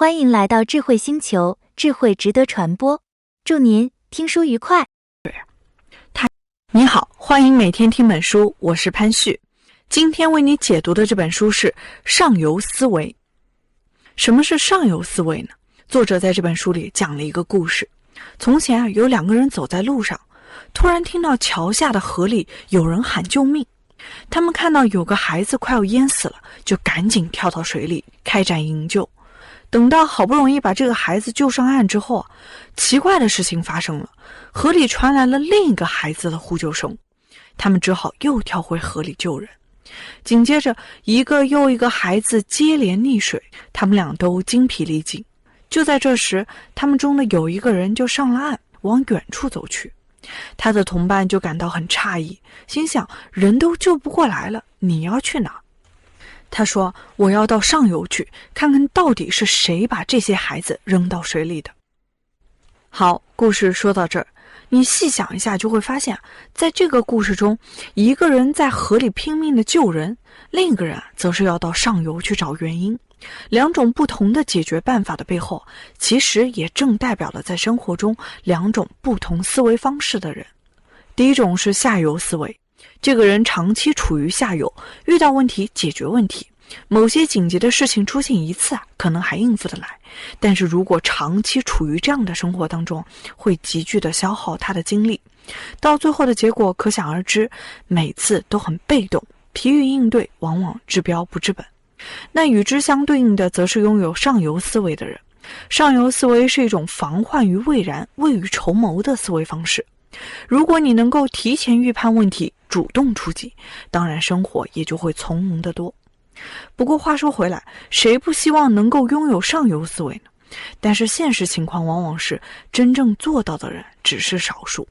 欢迎来到智慧星球，智慧值得传播。祝您听书愉快。你好，欢迎每天听本书，我是潘旭。今天为你解读的这本书是上游思维。什么是上游思维呢？作者在这本书里讲了一个故事。从前有两个人走在路上，突然听到桥下的河里有人喊救命。他们看到有个孩子快要淹死了，就赶紧跳到水里开展营救。等到好不容易把这个孩子救上岸之后，奇怪的事情发生了，河里传来了另一个孩子的呼救声。他们只好又跳回河里救人。紧接着一个又一个孩子接连溺水，他们俩都精疲力尽。就在这时，他们中的有一个人就上了岸，往远处走去。他的同伴就感到很诧异，心想人都救不过来了，你要去哪？他说，我要到上游去，看看到底是谁把这些孩子扔到水里的。好，故事说到这儿，你细想一下就会发现，在这个故事中，一个人在河里拼命的救人，另一个人则是要到上游去找原因。两种不同的解决办法的背后，其实也正代表了在生活中两种不同思维方式的人。第一种是下游思维，这个人长期处于下游，遇到问题解决问题，某些紧急的事情出现一次可能还应付得来，但是如果长期处于这样的生活当中，会急剧的消耗他的精力，到最后的结果可想而知，每次都很被动，疲于应对，往往治标不治本。那与之相对应的则是拥有上游思维的人。上游思维是一种防患于未然、未雨绸缪的思维方式。如果你能够提前预判问题，主动出击，当然生活也就会从容得多。不过话说回来，谁不希望能够拥有上游思维呢？但是现实情况往往是真正做到的人只是少数。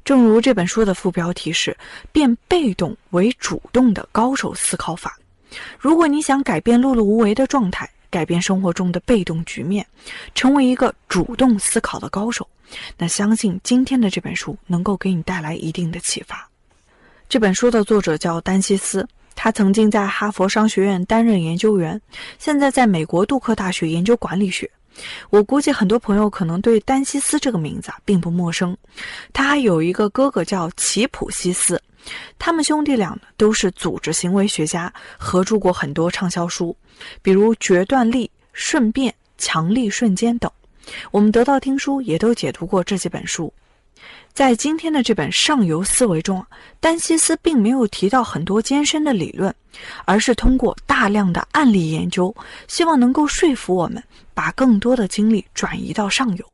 正如这本书的副标题是变被动为主动的高手思考法。如果你想改变碌碌无为的状态，改变生活中的被动局面，成为一个主动思考的高手，那相信今天的这本书能够给你带来一定的启发。这本书的作者叫丹西斯，他曾经在哈佛商学院担任研究员，现在在美国杜克大学研究管理学。我估计很多朋友可能对丹西斯这个名字并不陌生。他还有一个哥哥叫齐普西斯，他们兄弟俩呢都是组织行为学家，合著过很多畅销书，比如《决断力》、《顺变》、《强力瞬间》等。我们得到听书也都解读过这几本书。在今天的这本上游思维中，丹西斯并没有提到很多艰深的理论，而是通过大量的案例研究，希望能够说服我们把更多的精力转移到上游。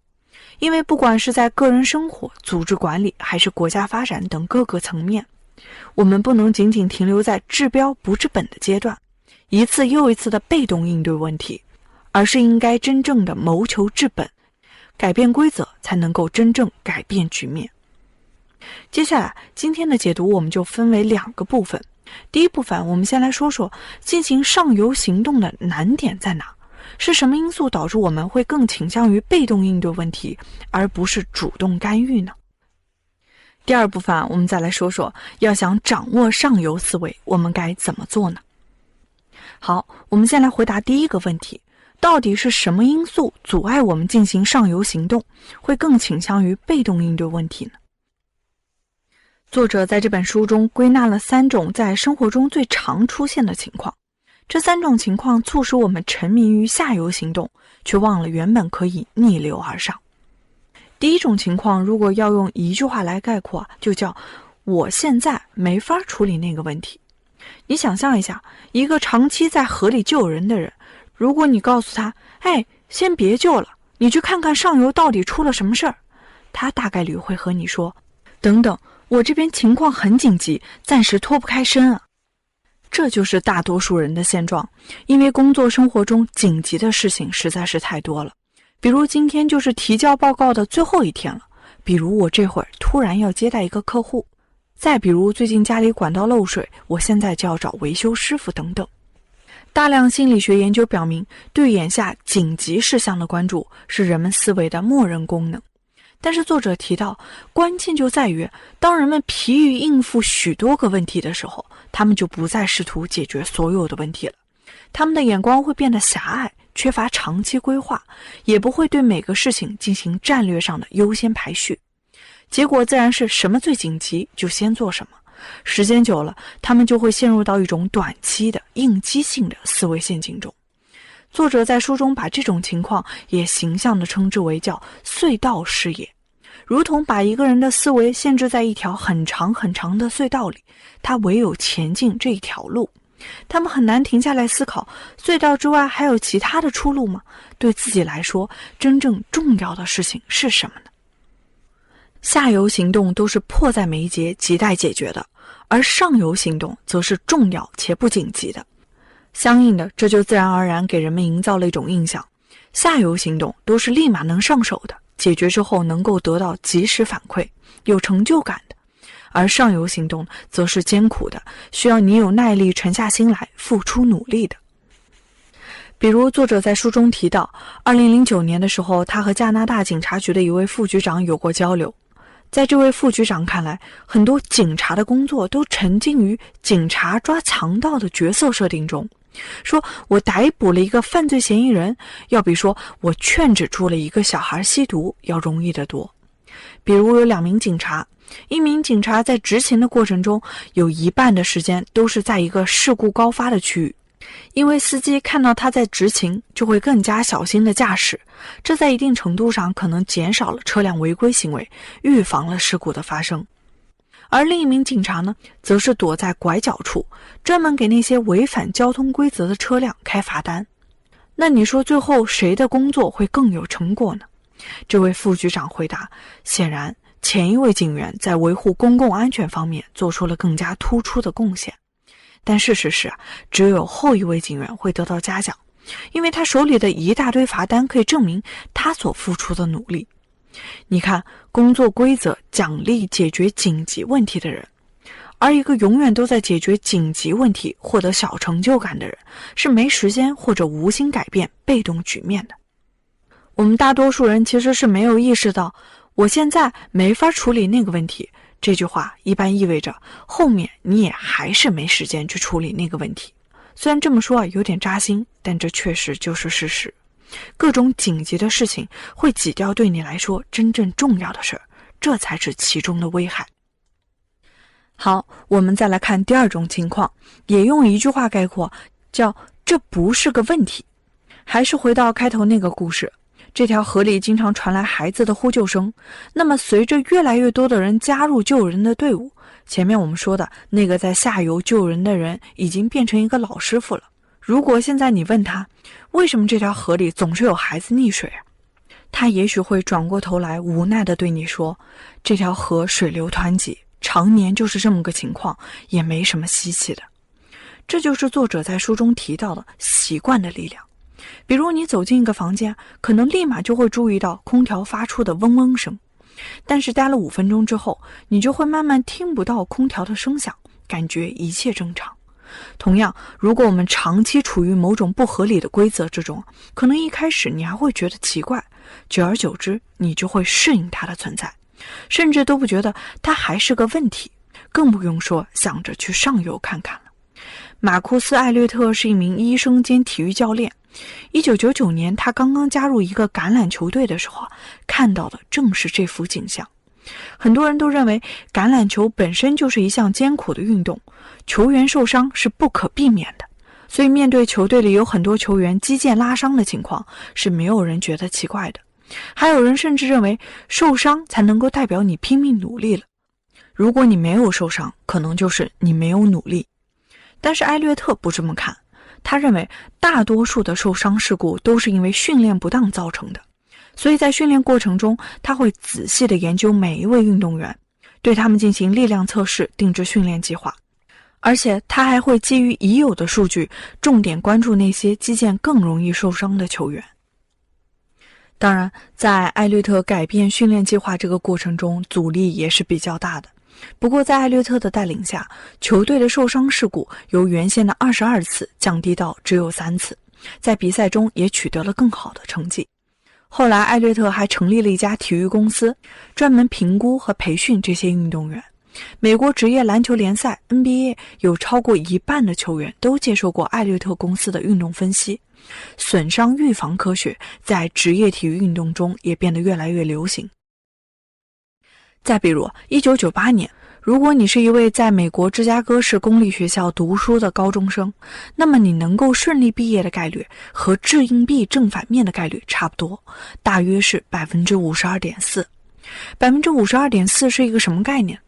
因为不管是在个人生活、组织管理还是国家发展等各个层面，我们不能仅仅停留在治标不治本的阶段，一次又一次的被动应对问题，而是应该真正的谋求治本，改变规则，才能够真正改变局面。接下来今天的解读我们就分为两个部分。第一部分我们先来说说进行上游行动的难点在哪，是什么因素导致我们会更倾向于被动应对问题，而不是主动干预呢？第二部分我们再来说说要想掌握上游思维，我们该怎么做呢？好，我们先来回答第一个问题，到底是什么因素阻碍我们进行上游行动，会更倾向于被动应对问题呢？作者在这本书中归纳了3种在生活中最常出现的情况，这3种情况促使我们沉迷于下游行动，却忘了原本可以逆流而上。第一种情况，如果要用一句话来概括，就叫我现在没法处理那个问题。你想象一下，一个长期在河里救人的人，如果你告诉他，先别救了，你去看看上游到底出了什么事儿，他大概率会和你说，等等，我这边情况很紧急，暂时脱不开身啊。这就是大多数人的现状，因为工作生活中紧急的事情实在是太多了。比如今天就是提交报告的最后一天了，比如我这会儿突然要接待一个客户，再比如最近家里管道漏水，我现在就要找维修师傅等等。大量心理学研究表明，对眼下紧急事项的关注是人们思维的默认功能。但是作者提到，关键就在于当人们疲于应付许多个问题的时候，他们就不再试图解决所有的问题了，他们的眼光会变得狭隘，缺乏长期规划，也不会对每个事情进行战略上的优先排序。结果自然是什么最紧急就先做什么。时间久了，他们就会陷入到一种短期的应激性的思维陷阱中。作者在书中把这种情况也形象地称之为叫隧道视野，如同把一个人的思维限制在一条很长很长的隧道里，他唯有前进这一条路。他们很难停下来思考，隧道之外还有其他的出路吗？对自己来说，真正重要的事情是什么呢？下游行动都是迫在眉睫，亟待解决的，而上游行动则是重要且不紧急的。相应的，这就自然而然给人们营造了一种印象，下游行动都是立马能上手的，解决之后能够得到及时反馈，有成就感的。而上游行动则是艰苦的，需要你有耐力沉下心来付出努力的。比如作者在书中提到，2009年的时候，他和加拿大警察局的一位副局长有过交流。在这位副局长看来，很多警察的工作都沉浸于警察抓强盗的角色设定中，说我逮捕了一个犯罪嫌疑人，要比说我劝止住了一个小孩吸毒要容易得多。比如有2名警察，一名警察在执勤的过程中，有一半的时间都是在一个事故高发的区域，因为司机看到他在执勤，就会更加小心的驾驶，这在一定程度上可能减少了车辆违规行为，预防了事故的发生。而另一名警察呢，则是躲在拐角处，专门给那些违反交通规则的车辆开罚单。那你说最后谁的工作会更有成果呢？这位副局长回答，显然前一位警员在维护公共安全方面做出了更加突出的贡献。但事实是，只有后一位警员会得到嘉奖，因为他手里的一大堆罚单可以证明他所付出的努力。你看，工作规则奖励解决紧急问题的人，而一个永远都在解决紧急问题获得小成就感的人，是没时间或者无心改变被动局面的。我们大多数人其实是没有意识到，我现在没法处理那个问题，这句话一般意味着后面你也还是没时间去处理那个问题。虽然这么说有点扎心，但这确实就是事实。各种紧急的事情会挤掉对你来说真正重要的事儿，这才是其中的危害。好，我们再来看第二种情况，也用一句话概括，叫这不是个问题。还是回到开头那个故事，这条河里经常传来孩子的呼救声，那么随着越来越多的人加入救人的队伍，前面我们说的那个在下游救人的人已经变成一个老师傅了。如果现在你问他，为什么这条河里总是有孩子溺水啊？他也许会转过头来无奈地对你说，这条河水流湍急，常年就是这么个情况，也没什么稀奇的。这就是作者在书中提到的习惯的力量。比如你走进一个房间，可能立马就会注意到空调发出的嗡嗡声，但是待了5分钟之后，你就会慢慢听不到空调的声响，感觉一切正常。同样，如果我们长期处于某种不合理的规则之中，可能一开始你还会觉得奇怪，久而久之你就会适应它的存在，甚至都不觉得它还是个问题，更不用说想着去上游看看了。马库斯·艾略特是一名医生兼体育教练。1999年他刚刚加入一个橄榄球队的时候，看到的正是这幅景象。很多人都认为橄榄球本身就是一项艰苦的运动，球员受伤是不可避免的，所以面对球队里有很多球员肌腱拉伤的情况，是没有人觉得奇怪的。还有人甚至认为受伤才能够代表你拼命努力了，如果你没有受伤，可能就是你没有努力。但是艾略特不这么看，他认为大多数的受伤事故都是因为训练不当造成的，所以在训练过程中，他会仔细地研究每一位运动员，对他们进行力量测试，定制训练计划。而且他还会基于已有的数据，重点关注那些肌腱更容易受伤的球员。当然，在艾略特改变训练计划这个过程中，阻力也是比较大的。不过在艾略特的带领下，球队的受伤事故由原先的22次降低到只有3次，在比赛中也取得了更好的成绩。后来艾略特还成立了一家体育公司，专门评估和培训这些运动员。美国职业篮球联赛 NBA 有超过一半的球员都接受过艾略特公司的运动分析。损伤预防科学在职业体育运动中也变得越来越流行。再比如1998年，如果你是一位在美国芝加哥市公立学校读书的高中生，那么你能够顺利毕业的概率和掷硬币正反面的概率差不多，大约是 52.4%。 52.4% 是一个什么概念？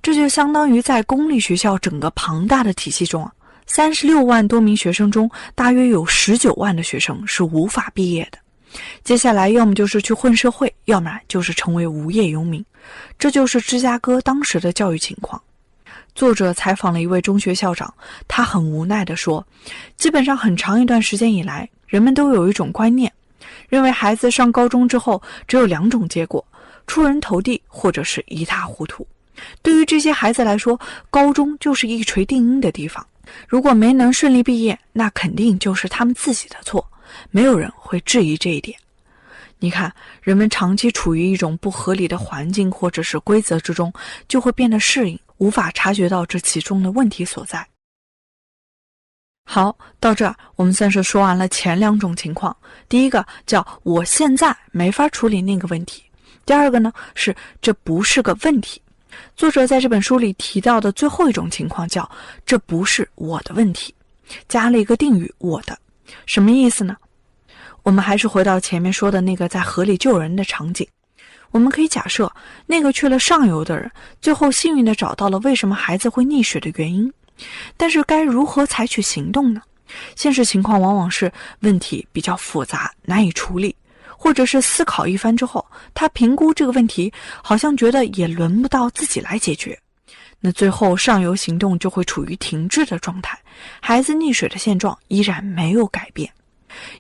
这就相当于在公立学校整个庞大的体系中36万多名学生中，大约有19万的学生是无法毕业的。接下来要么就是去混社会，要么就是成为无业游民。这就是芝加哥当时的教育情况。作者采访了一位中学校长，他很无奈地说，基本上很长一段时间以来，人们都有一种观念，认为孩子上高中之后只有2种结果，出人头地或者是一塌糊涂。对于这些孩子来说，高中就是一锤定音的地方，如果没能顺利毕业，那肯定就是他们自己的错，没有人会质疑这一点。你看，人们长期处于一种不合理的环境或者是规则之中，就会变得适应，无法察觉到这其中的问题所在。好，到这儿我们算是说完了前2种情况。第一个叫我现在没法处理那个问题，第二个呢是这不是个问题。作者在这本书里提到的最后一种情况叫这不是我的问题，加了一个定语我的。什么意思呢？我们还是回到前面说的那个在河里救人的场景。我们可以假设那个去了上游的人最后幸运地找到了为什么孩子会溺水的原因，但是该如何采取行动呢？现实情况往往是问题比较复杂，难以处理，或者是思考一番之后，他评估这个问题好像觉得也轮不到自己来解决，那最后上游行动就会处于停滞的状态，孩子溺水的现状依然没有改变。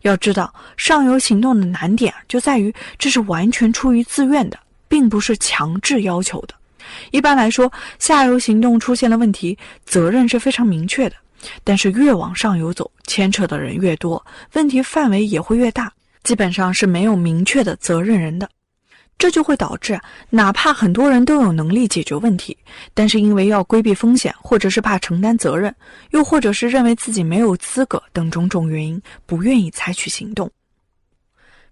要知道，上游行动的难点就在于这是完全出于自愿的，并不是强制要求的。一般来说，下游行动出现了问题，责任是非常明确的，但是越往上游走，牵扯的人越多，问题范围也会越大，基本上是没有明确的责任人的。这就会导致哪怕很多人都有能力解决问题，但是因为要规避风险，或者是怕承担责任，又或者是认为自己没有资格等种种原因，不愿意采取行动。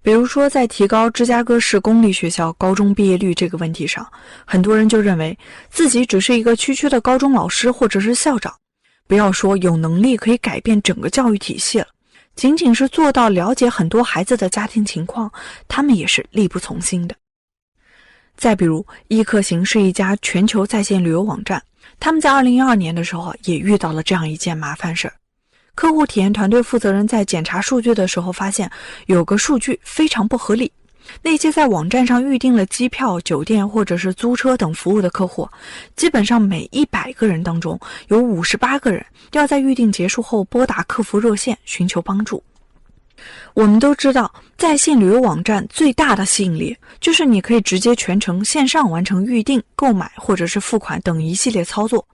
比如说在提高芝加哥市公立学校高中毕业率这个问题上，很多人就认为自己只是一个区区的高中老师或者是校长，不要说有能力可以改变整个教育体系了，仅仅是做到了解很多孩子的家庭情况，他们也是力不从心的。再比如，易客行是一家全球在线旅游网站，他们在2012年的时候也遇到了这样一件麻烦事儿。客户体验团队负责人在检查数据的时候发现，有个数据非常不合理。那些在网站上预订了机票、酒店或者是租车等服务的客户，基本上每100个人当中有58个人要在预订结束后拨打客服热线寻求帮助。我们都知道，在线旅游网站最大的吸引力就是你可以直接全程线上完成预订、购买或者是付款等一系列操作，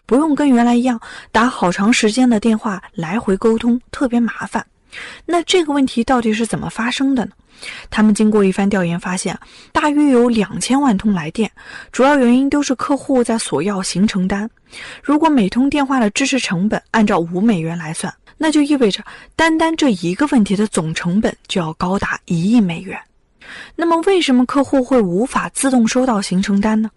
不用跟原来一样打好长时间的电话来回沟通，特别麻烦。那这个问题到底是怎么发生的呢？他们经过一番调研发现，大约有2000万通来电，主要原因都是客户在索要行程单。如果每通电话的支持成本按照$5来算，那就意味着单单这一个问题的总成本就要高达$1亿。那么为什么客户会无法自动收到行程单呢？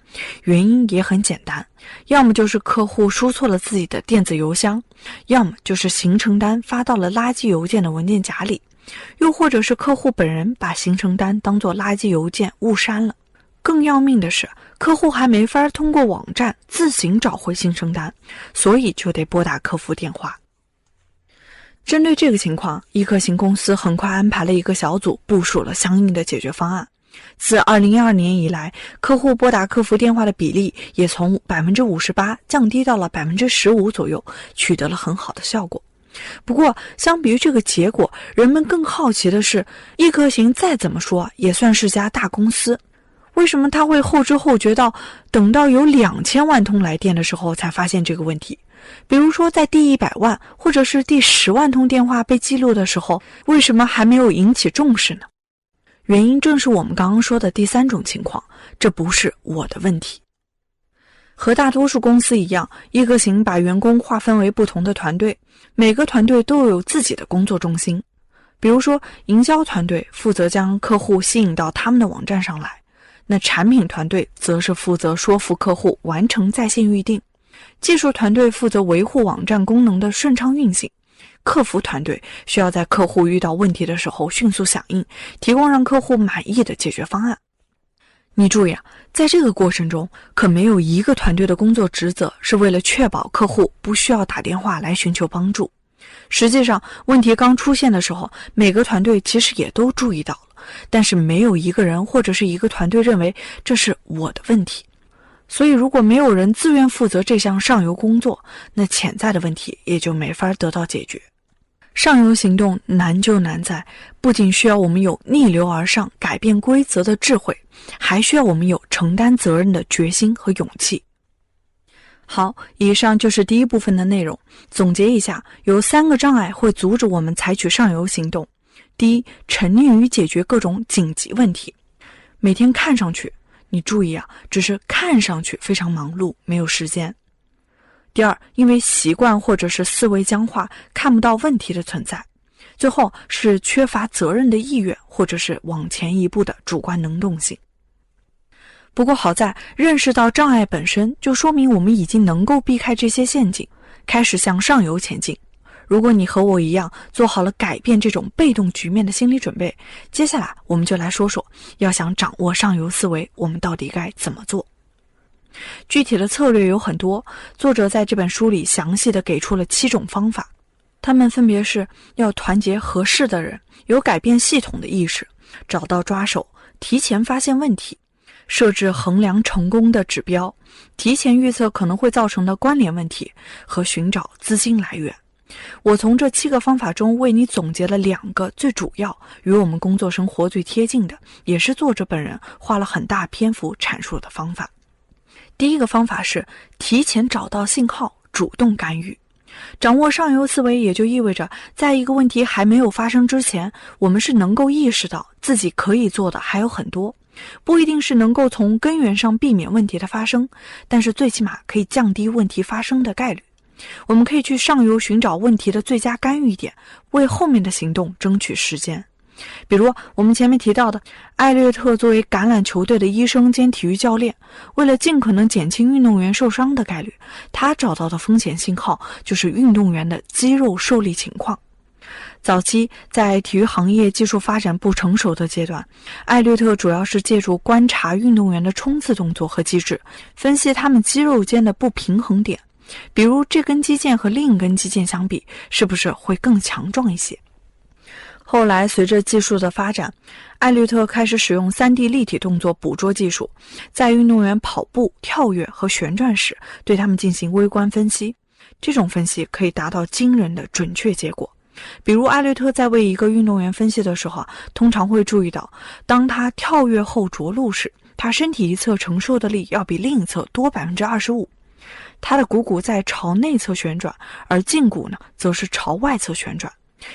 原因也很简单，要么就是客户输错了自己的电子邮箱，要么就是行程单发到了垃圾邮件的文件夹里，又或者是客户本人把行程单当作垃圾邮件误删了。更要命的是，客户还没法通过网站自行找回行程单，所以就得拨打客服电话。针对这个情况，易客行公司很快安排了一个小组，部署了相应的解决方案。自2012年以来，客户拨打客服电话的比例也从 58% 降低到了 15% 左右，取得了很好的效果。不过，相比于这个结果，人们更好奇的是，易客行再怎么说也算是家大公司，为什么他会后知后觉到等到有2000万通来电的时候才发现这个问题？比如说在第100万或者是第10万通电话被记录的时候，为什么还没有引起重视呢？原因正是我们刚刚说的第3种情况，这不是我的问题。和大多数公司一样，一个行把员工划分为不同的团队，每个团队都有自己的工作重心。比如说，营销团队负责将客户吸引到他们的网站上来，那产品团队则是负责说服客户完成在线预订，技术团队负责维护网站功能的顺畅运行，客服团队需要在客户遇到问题的时候迅速响应，提供让客户满意的解决方案。你注意啊，在这个过程中，可没有一个团队的工作职责是为了确保客户不需要打电话来寻求帮助。实际上，问题刚出现的时候，每个团队其实也都注意到了，但是没有一个人或者是一个团队认为这是我的问题。所以如果没有人自愿负责这项上游工作，那潜在的问题也就没法得到解决。上游行动难就难在，不仅需要我们有逆流而上、改变规则的智慧，还需要我们有承担责任的决心和勇气。好，以上就是第一部分的内容。总结一下，有3个障碍会阻止我们采取上游行动。第一，沉溺于解决各种紧急问题。每天看上去，你注意啊，只是看上去非常忙碌，没有时间。第二，因为习惯或者是思维僵化，看不到问题的存在。最后是缺乏责任的意愿，或者是往前一步的主观能动性。不过好在认识到障碍本身，就说明我们已经能够避开这些陷阱，开始向上游前进。如果你和我一样做好了改变这种被动局面的心理准备，接下来我们就来说说，要想掌握上游思维，我们到底该怎么做。具体的策略有很多，作者在这本书里详细的给出了7种方法，他们分别是要团结合适的人，有改变系统的意识，找到抓手，提前发现问题，设置衡量成功的指标，提前预测可能会造成的关联问题，和寻找资金来源。我从这7个方法中为你总结了2个最主要，与我们工作生活最贴近的，也是作者本人花了很大篇幅阐述的方法。第一个方法是提前找到信号，主动干预。掌握上游思维也就意味着，在一个问题还没有发生之前，我们是能够意识到自己可以做的还有很多，不一定是能够从根源上避免问题的发生，但是最起码可以降低问题发生的概率。我们可以去上游寻找问题的最佳干预点，为后面的行动争取时间。比如我们前面提到的，艾略特作为橄榄球队的医生兼体育教练，为了尽可能减轻运动员受伤的概率，他找到的风险信号就是运动员的肌肉受力情况。早期在体育行业技术发展不成熟的阶段，艾略特主要是借助观察运动员的冲刺动作和机制，分析他们肌肉间的不平衡点，比如这根肌腱和另一根肌腱相比，是不是会更强壮一些。后来随着技术的发展，艾略特开始使用 3D 立体动作捕捉技术，在运动员跑步、跳跃和旋转时，对他们进行微观分析。这种分析可以达到惊人的准确结果。比如艾略特在为一个运动员分析的时候，通常会注意到，当他跳跃后着陆时，他身体一侧承受的力要比另一侧多 25%。他的股骨在朝内侧旋转，而胫骨呢，则是朝外侧旋转。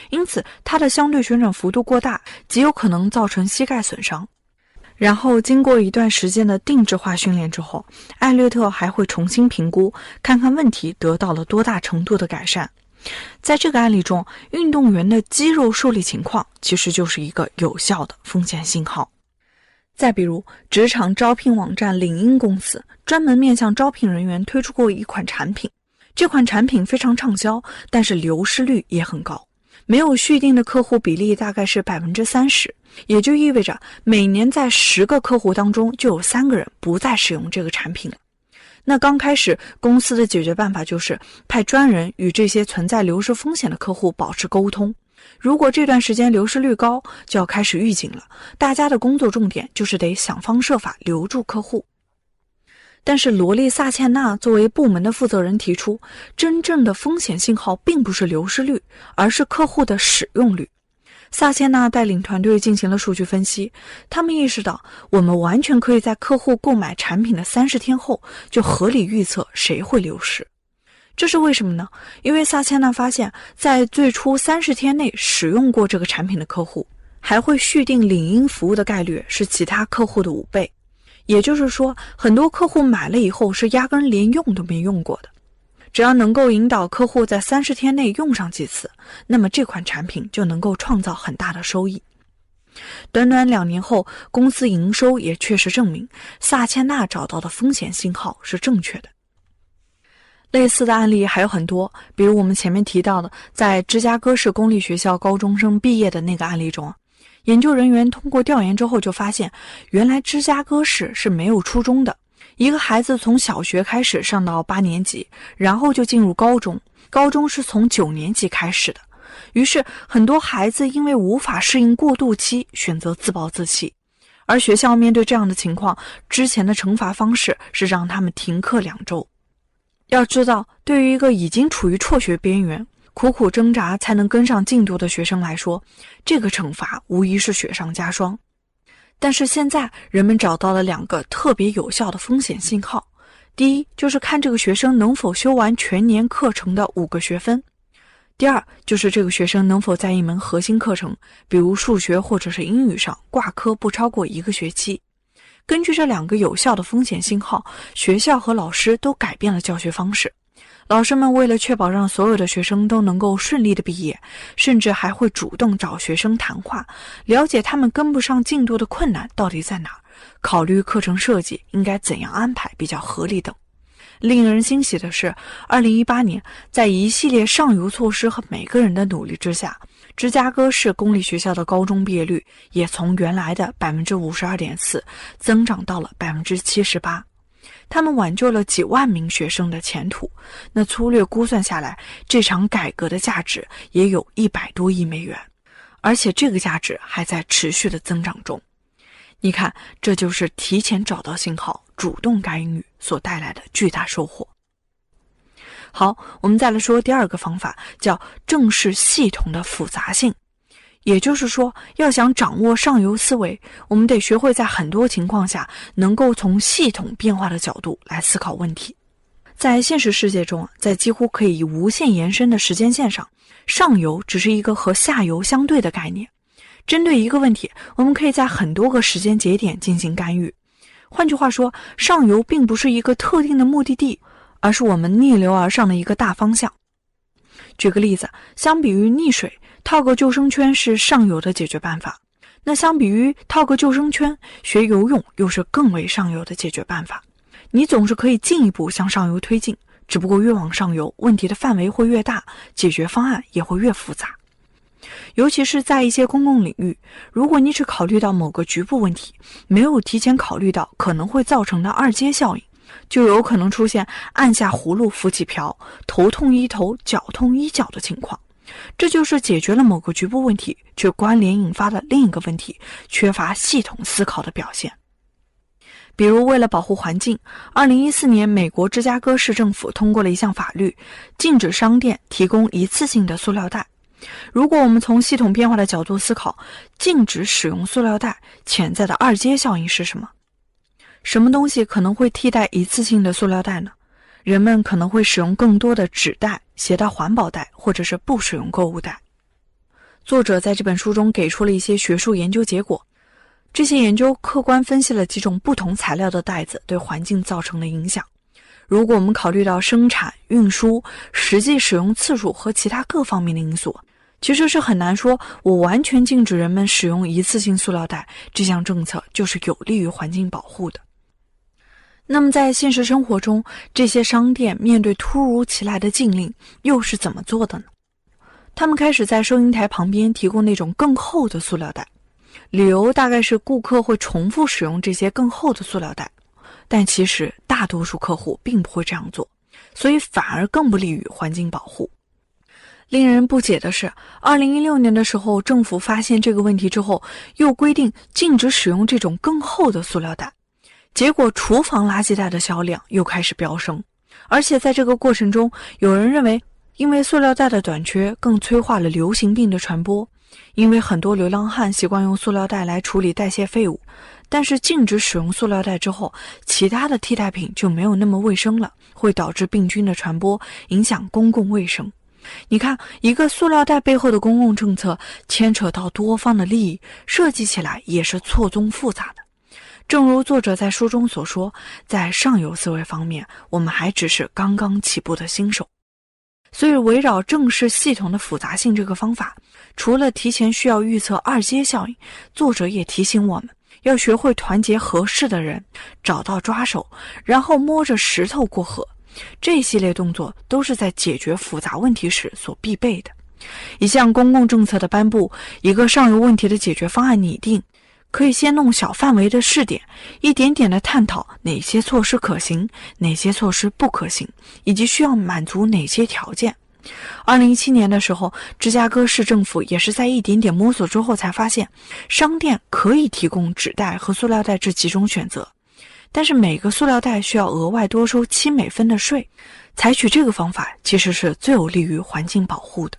因此它的相对旋转幅度过大，极有可能造成膝盖损伤。然后经过一段时间的定制化训练之后，艾略特还会重新评估，看看问题得到了多大程度的改善。在这个案例中，运动员的肌肉受力情况其实就是一个有效的风险信号。再比如，职场招聘网站领英公司专门面向招聘人员推出过一款产品，这款产品非常畅销，但是流失率也很高。没有续订的客户比例大概是 30%， 也就意味着每年在10个客户当中就有3个人不再使用这个产品了。那刚开始公司的解决办法就是派专人与这些存在流失风险的客户保持沟通。如果这段时间流失率高，就要开始预警了，大家的工作重点就是得想方设法留住客户。但是罗莉·萨切纳作为部门的负责人提出，真正的风险信号并不是流失率，而是客户的使用率。萨切纳带领团队进行了数据分析，他们意识到我们完全可以在客户购买产品的30天后就合理预测谁会流失。这是为什么呢？因为萨切纳发现，在最初30天内使用过这个产品的客户，还会续订领英服务的概率是其他客户的5倍。也就是说，很多客户买了以后是压根连用都没用过的。只要能够引导客户在30天内用上几次，那么这款产品就能够创造很大的收益。短短2年后，公司营收也确实证明萨切纳找到的风险信号是正确的。类似的案例还有很多，比如我们前面提到的，在芝加哥市公立学校高中生毕业的那个案例中，研究人员通过调研之后就发现，原来芝加哥市是没有初中的。一个孩子从小学开始上到8年级，然后就进入高中，高中是从9年级开始的。于是很多孩子因为无法适应过渡期，选择自暴自弃。而学校面对这样的情况，之前的惩罚方式是让他们停课2周。要知道，对于一个已经处于辍学边缘，苦苦挣扎才能跟上进度的学生来说，这个惩罚无疑是雪上加霜。但是现在人们找到了2个特别有效的风险信号。第一，就是看这个学生能否修完全年课程的5个学分。第二，就是这个学生能否在一门核心课程，比如数学或者是英语上挂科不超过1个学期。根据这2个有效的风险信号，学校和老师都改变了教学方式。老师们为了确保让所有的学生都能够顺利的毕业，甚至还会主动找学生谈话，了解他们跟不上进度的困难到底在哪儿，考虑课程设计应该怎样安排比较合理等。令人欣喜的是，2018年，在一系列上游措施和每个人的努力之下，芝加哥市公立学校的高中毕业率也从原来的 52.4% 增长到了 78%。他们挽救了几万名学生的前途，那粗略估算下来，这场改革的价值也有100多亿美元，而且这个价值还在持续的增长中。你看，这就是提前找到信号，主动干预所带来的巨大收获。好，我们再来说第2个方法，叫正视系统的复杂性。也就是说，要想掌握上游思维，我们得学会在很多情况下能够从系统变化的角度来思考问题。在现实世界中，在几乎可以无限延伸的时间线上，上游只是一个和下游相对的概念。针对一个问题，我们可以在很多个时间节点进行干预。换句话说，上游并不是一个特定的目的地，而是我们逆流而上的一个大方向。举个例子，相比于溺水，套个救生圈是上游的解决办法。那相比于套个救生圈，学游泳又是更为上游的解决办法。你总是可以进一步向上游推进，只不过越往上游，问题的范围会越大，解决方案也会越复杂。尤其是在一些公共领域，如果你只考虑到某个局部问题，没有提前考虑到可能会造成的二阶效应，就有可能出现按下葫芦浮起瓢，头痛医头，脚痛医脚的情况。这就是解决了某个局部问题，却关联引发的另一个问题，缺乏系统思考的表现。比如，为了保护环境，2014年美国芝加哥市政府通过了一项法律，禁止商店提供一次性的塑料袋。如果我们从系统变化的角度思考，禁止使用塑料袋潜在的二阶效应是什么？什么东西可能会替代一次性的塑料袋呢？人们可能会使用更多的纸袋、携带环保袋，或者是不使用购物袋。作者在这本书中给出了一些学术研究结果，这些研究客观分析了几种不同材料的袋子对环境造成的影响。如果我们考虑到生产、运输、实际使用次数和其他各方面的因素，其实是很难说我完全禁止人们使用一次性塑料袋，这项政策就是有利于环境保护的。那么在现实生活中，这些商店面对突如其来的禁令又是怎么做的呢？他们开始在收银台旁边提供那种更厚的塑料袋，理由大概是顾客会重复使用这些更厚的塑料袋，但其实大多数客户并不会这样做，所以反而更不利于环境保护。令人不解的是，2016年的时候，政府发现这个问题之后，又规定禁止使用这种更厚的塑料袋。结果厨房垃圾袋的销量又开始飙升，而且在这个过程中，有人认为因为塑料袋的短缺更催化了流行病的传播，因为很多流浪汉习惯用塑料袋来处理代谢废物，但是禁止使用塑料袋之后，其他的替代品就没有那么卫生了，会导致病菌的传播，影响公共卫生。你看，一个塑料袋背后的公共政策牵扯到多方的利益，设计起来也是错综复杂的。正如作者在书中所说，在上游思维方面，我们还只是刚刚起步的新手。所以围绕正视系统的复杂性这个方法，除了提前需要预测二阶效应，作者也提醒我们要学会团结合适的人，找到抓手，然后摸着石头过河。这一系列动作都是在解决复杂问题时所必备的。一项公共政策的颁布，一个上游问题的解决方案拟定，可以先弄小范围的试点，一点点的探讨哪些措施可行，哪些措施不可行，以及需要满足哪些条件。2017年的时候，芝加哥市政府也是在一点点摸索之后才发现，商店可以提供纸袋和塑料袋这几种选择，但是每个塑料袋需要额外多收7美分的税。采取这个方法其实是最有利于环境保护的。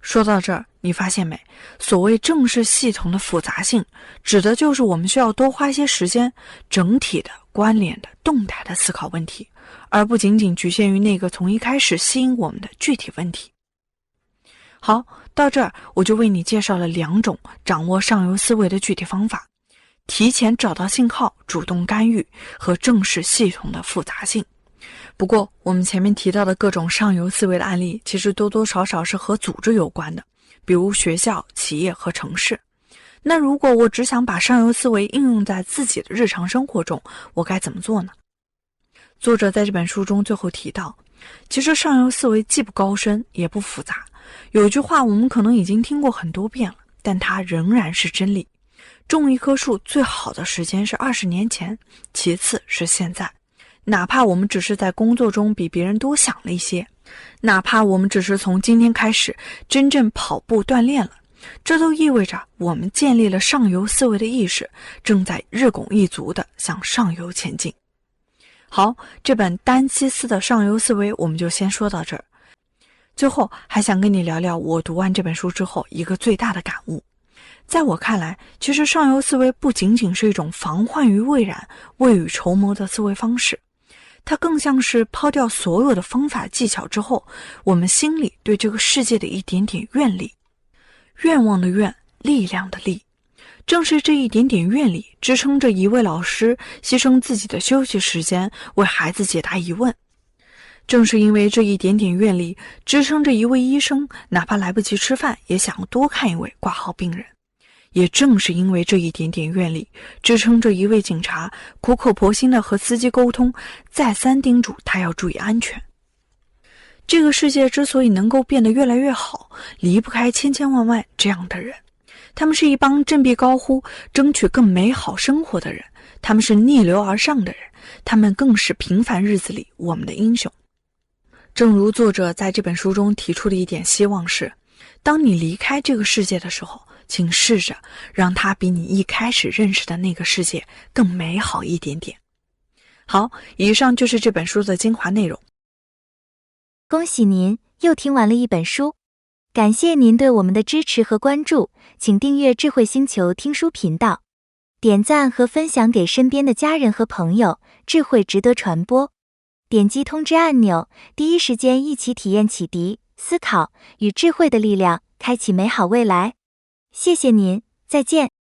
说到这儿，你发现没？所谓正视系统的复杂性，指的就是我们需要多花些时间，整体的、关联的、动态的思考问题，而不仅仅局限于那个从一开始吸引我们的具体问题。好，到这儿我就为你介绍了2种掌握上游思维的具体方法：提前找到信号，主动干预，和正视系统的复杂性。不过我们前面提到的各种上游思维的案例，其实多多少少是和组织有关的，比如学校、企业和城市。那如果我只想把上游思维应用在自己的日常生活中，我该怎么做呢？作者在这本书中最后提到，其实上游思维既不高深也不复杂，有句话我们可能已经听过很多遍了，但它仍然是真理：种一棵树最好的时间是20年前，其次是现在。哪怕我们只是在工作中比别人多想了一些，哪怕我们只是从今天开始真正跑步锻炼了，这都意味着我们建立了上游思维的意识，正在日拱一卒地向上游前进。好，这本丹西斯的上游思维我们就先说到这儿。最后还想跟你聊聊我读完这本书之后一个最大的感悟。在我看来，其实上游思维不仅仅是一种防患于未然、未雨绸缪的思维方式，它更像是抛掉所有的方法技巧之后，我们心里对这个世界的一点点愿力。愿望的愿，力量的力。正是这一点点愿力，支撑着一位老师牺牲自己的休息时间，为孩子解答疑问。正是因为这一点点愿力，支撑着一位医生哪怕来不及吃饭，也想多看一位挂号病人。也正是因为这一点点愿力，支撑着一位警察苦口婆心地和司机沟通，再三叮嘱他要注意安全。这个世界之所以能够变得越来越好，离不开千千万万这样的人。他们是一帮振臂高呼争取更美好生活的人，他们是逆流而上的人，他们更是平凡日子里我们的英雄。正如作者在这本书中提出的一点希望是，当你离开这个世界的时候，请试着让它比你一开始认识的那个世界更美好一点点。好，以上就是这本书的精华内容。恭喜您又听完了一本书，感谢您对我们的支持和关注，请订阅智慧星球听书频道，点赞和分享给身边的家人和朋友，智慧值得传播。点击通知按钮，第一时间一起体验启迪、思考与智慧的力量，开启美好未来。谢谢您，再见。